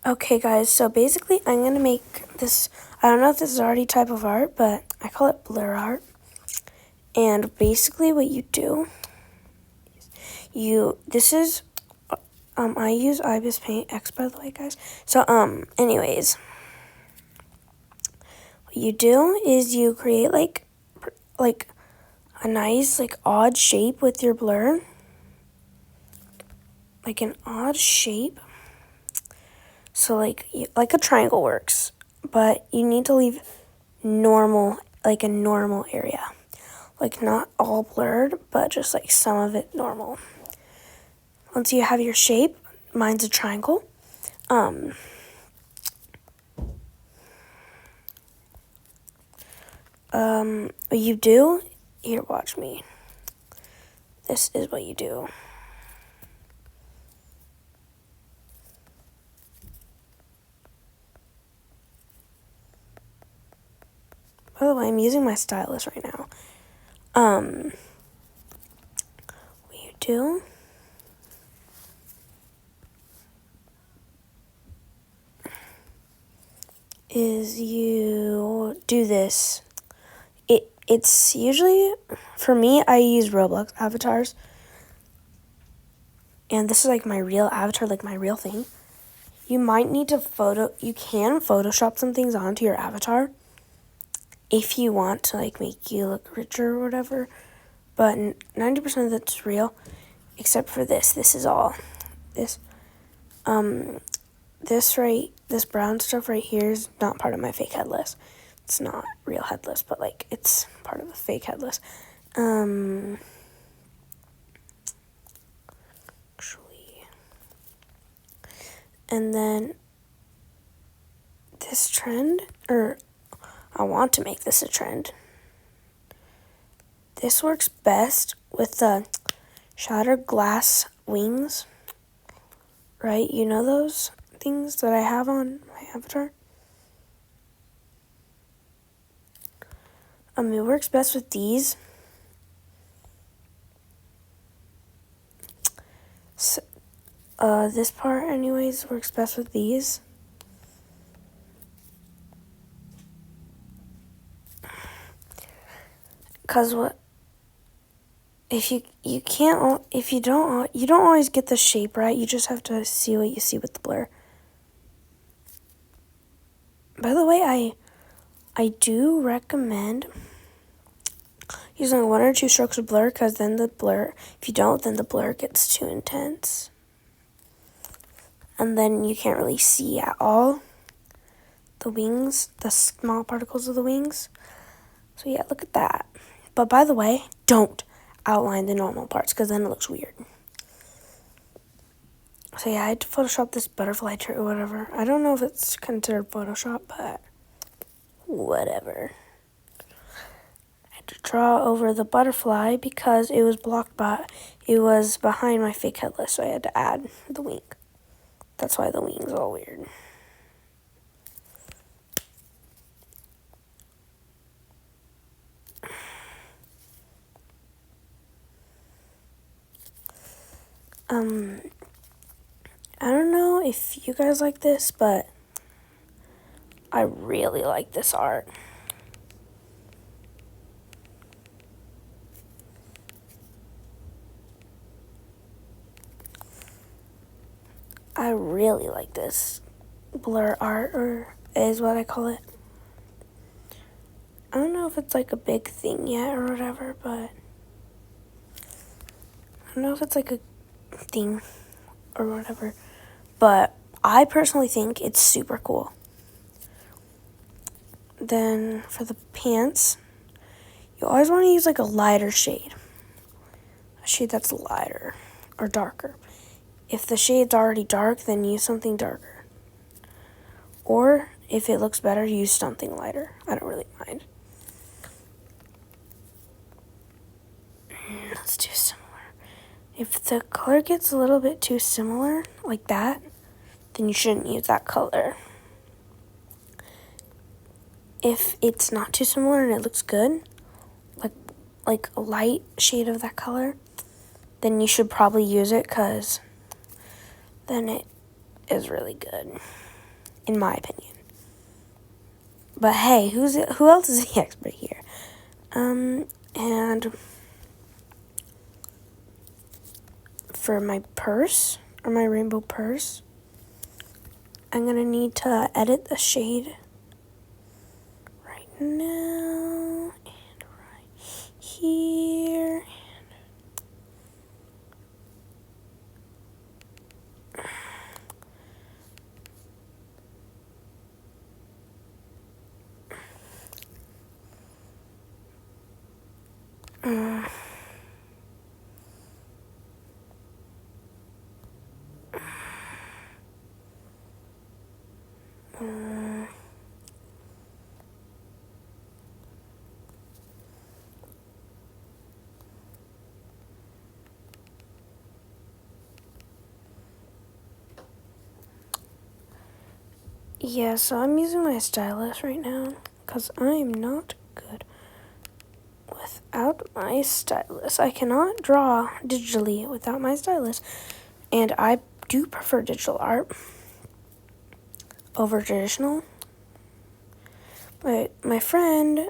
Okay, guys, so basically I'm going to make this, I don't know if this is already type of art, but I call it blur art. And basically what you do, I use Ibis Paint X, by the way, guys. So, anyways, what you do is you create, like a nice, odd shape with your blur. Like an odd shape. So, like a triangle works. But you need to leave normal, like a normal area. Like not all blurred, but just like some of it normal. Once you have your shape, mine's a triangle. What you do, here, watch me. This is what you do. By the way, I'm using my stylus right now. What you do is you do this. It's usually, for me, I use Roblox avatars. And this is like my real avatar, like my real thing. You might need to you can Photoshop some things onto your avatar if you want to like make you look richer or whatever. But 90% of that's real, except for this. This is all. This brown stuff right here is not part of my fake headless. It's not real headless, but like it's part of the fake headless. And then this trend, or I want to make this a trend. This works best with the shattered glass wings, right? You know those things that I have on my avatar? It works best with these. So, this part, anyways, works best with these. Cause if you don't always get the shape right. You just have to see what you see with the blur. By the way, I do recommend using 1 or 2 strokes of blur, because then if you don't, then the blur gets too intense. And then you can't really see at all the wings, the small particles of the wings. So yeah, look at that. But by the way, don't outline the normal parts, because then it looks weird. So yeah, I had to Photoshop this butterfly tree or whatever. I don't know if it's considered Photoshop, but whatever. I had to draw over the butterfly because it was behind my fake headless, so I had to add the wing. That's why the wing's all weird. I don't know if you guys like this, but I really like this art. I really like this blur art, or is what I call it. I don't know if it's like a big thing yet or whatever, but I don't know if it's like a thing or whatever. But I personally think it's super cool. Then for the pants, you always want to use like a lighter shade. A shade that's lighter or darker. If the shade's already dark, then use something darker. Or if it looks better, use something lighter. I don't really mind. Let's do similar. If the color gets a little bit too similar, like that, then you shouldn't use that color. If it's not too similar and it looks good, like a light shade of that color, then you should probably use it, because then it is really good. in my opinion. But hey, who else is the expert here? And for my purse, or my rainbow purse, I'm gonna need to edit the shade right now, and right here. Yeah, so I'm using my stylus right now because I'm not good without my stylus. I cannot draw digitally without my stylus, and I do prefer digital art over traditional. But my friend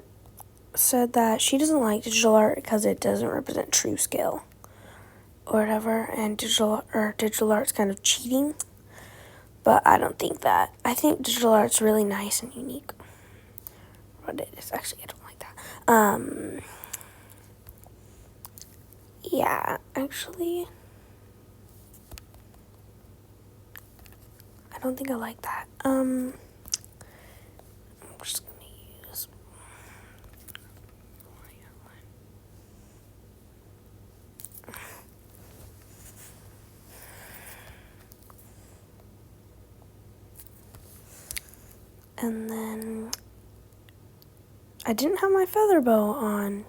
said that she doesn't like digital art because it doesn't represent true scale or whatever, and digital art's kind of cheating. But I don't think that. I think digital art's really nice and unique. But it is actually, I don't like that. Yeah, actually, I don't think I like that. I'm just gonna use and then I didn't have my feather bow on.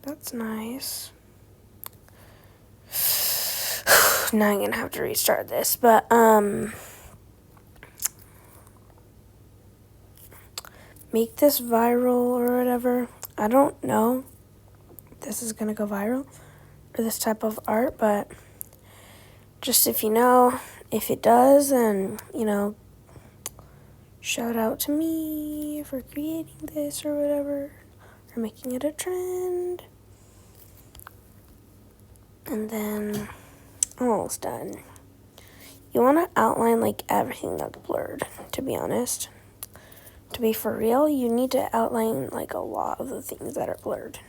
That's nice. Now I'm gonna have to restart this, but make this viral or whatever. I don't know if this is gonna go viral or this type of art, but just if you know, if it does, then shout out to me for creating this or whatever, or making it a trend. And then almost done. You want to outline like everything that's blurred, to be honest. To be for real, you need to outline like a lot of the things that are blurred.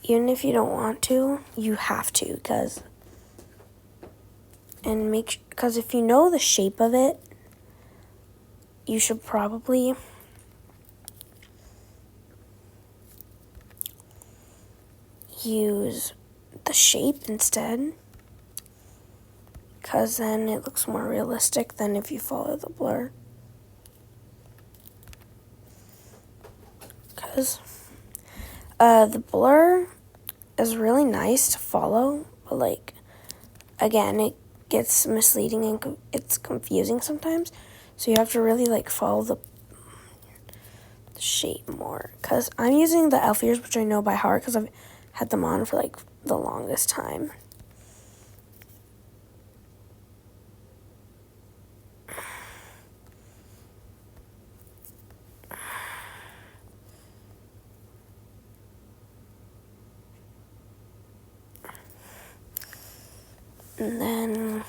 Even if you don't want to, you have to, because if you know the shape of it, you should probably use the shape instead, because then it looks more realistic than if you follow the blur. Because the blur is really nice to follow, but like, again, it gets misleading and it's confusing sometimes. So you have to really like follow the shape more. Because I'm using the elf ears, which I know by heart because I've had them on for like the longest time. And then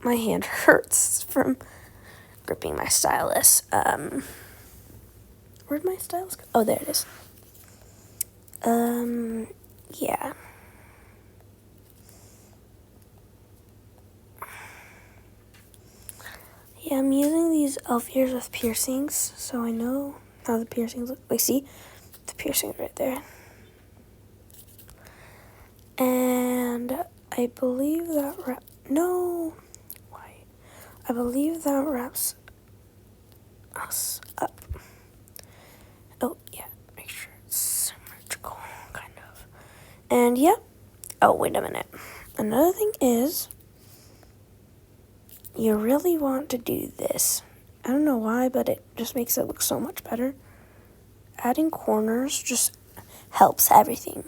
my hand hurts from gripping my stylus. Where'd my stylus go? Oh, there it is. Yeah. Yeah, I'm using these elf ears with piercings, so I know how the piercings look. Wait, see? The piercing right there. And I believe that I believe that wraps us up. Oh, yeah, make sure it's symmetrical, kind of. And yeah. Oh, wait a minute. Another thing is, you really want to do this. I don't know why, but it just makes it look so much better. Adding corners just helps everything.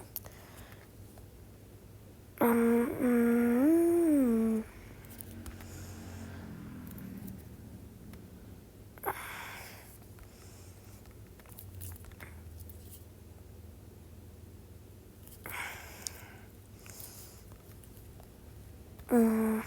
Mm.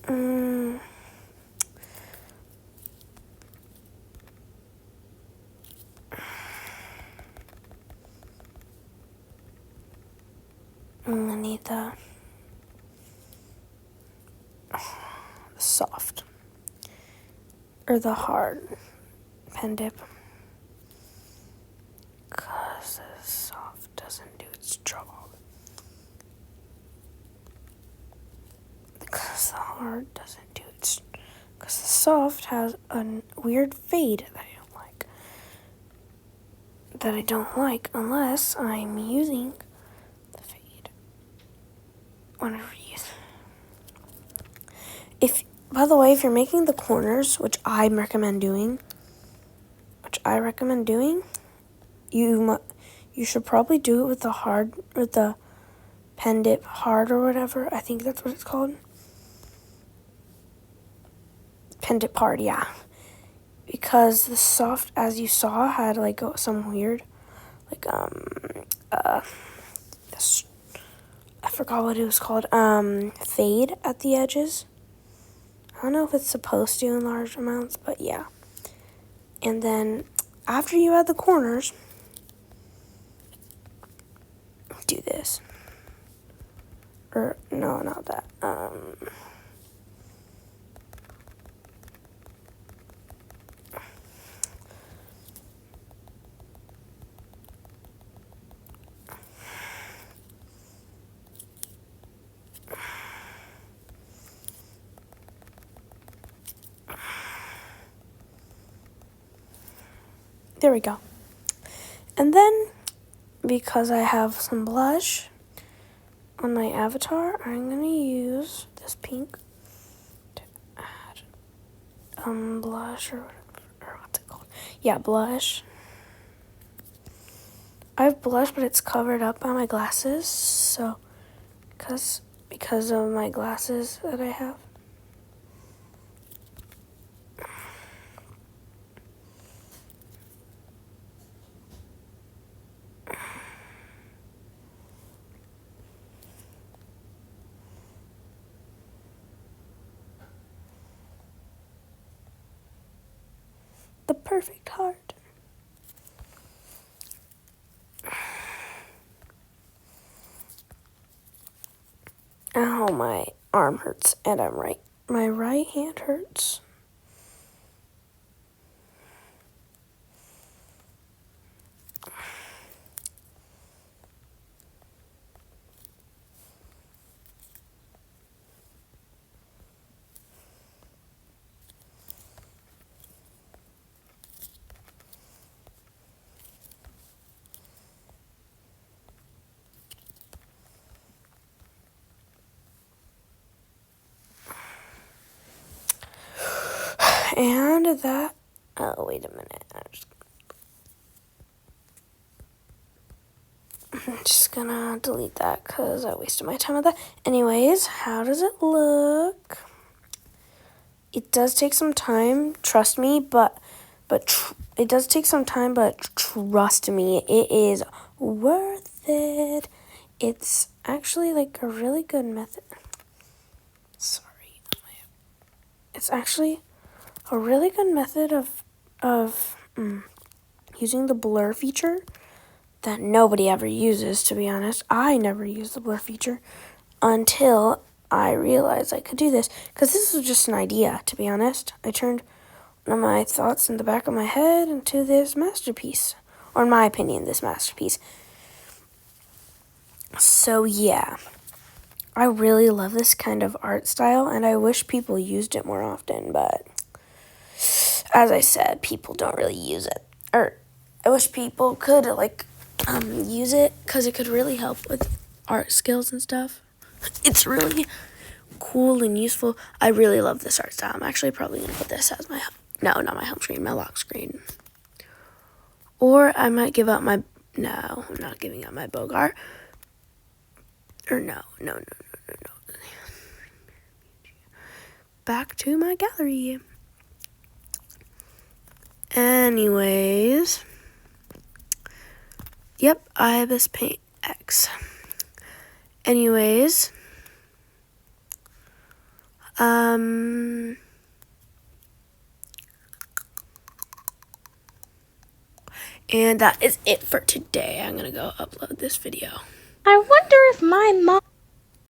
Mm. I need the soft or the hard pen dip because the soft doesn't do its job. Because the hard doesn't do its. Because the soft has a weird fade that I don't like. That I don't like unless I'm using the fade. Whenever you use. By the way, if you're making the corners, which I recommend doing, you should probably do it with the pen dip hard or whatever. I think that's what it's called. Pen dip hard, yeah. Because the soft, as you saw, had like some weird, like I forgot what it was called. Fade at the edges. I don't know if it's supposed to in large amounts, but yeah. And then after you add the corners, do this. Or no, not that. There we go. And then, because I have some blush on my avatar, I'm going to use this pink to add blush or what's it called? Yeah, blush. I have blush, but it's covered up by my glasses, so because of my glasses that I have. The perfect heart. Ow, my arm hurts, and my right hand hurts. And that, oh, wait a minute. I'm just gonna delete that because I wasted my time with that. Anyways, how does it look? It does take some time, trust me, it does take some time, but trust me, it is worth it. It's actually like a really good method. Sorry. It's actually a really good method of using the blur feature that nobody ever uses, to be honest. I never used the blur feature until I realized I could do this, because this was just an idea, to be honest. I turned one of my thoughts in the back of my head into this masterpiece, or in my opinion, this masterpiece. So yeah, I really love this kind of art style, and I wish people used it more often, but as I said, people don't really use it. Or I wish people could use it, because it could really help with art skills and stuff. It's really cool and useful. I really love this art style. I'm actually probably going to put this as my, no, not my home screen, my lock screen. Or I might give up my, no, I'm not giving up my Bogart. Or no. back to my gallery. Anyways, yep, Ibis Paint X. Anyways, and that is it for today. I'm gonna go upload this video. I wonder if my mom...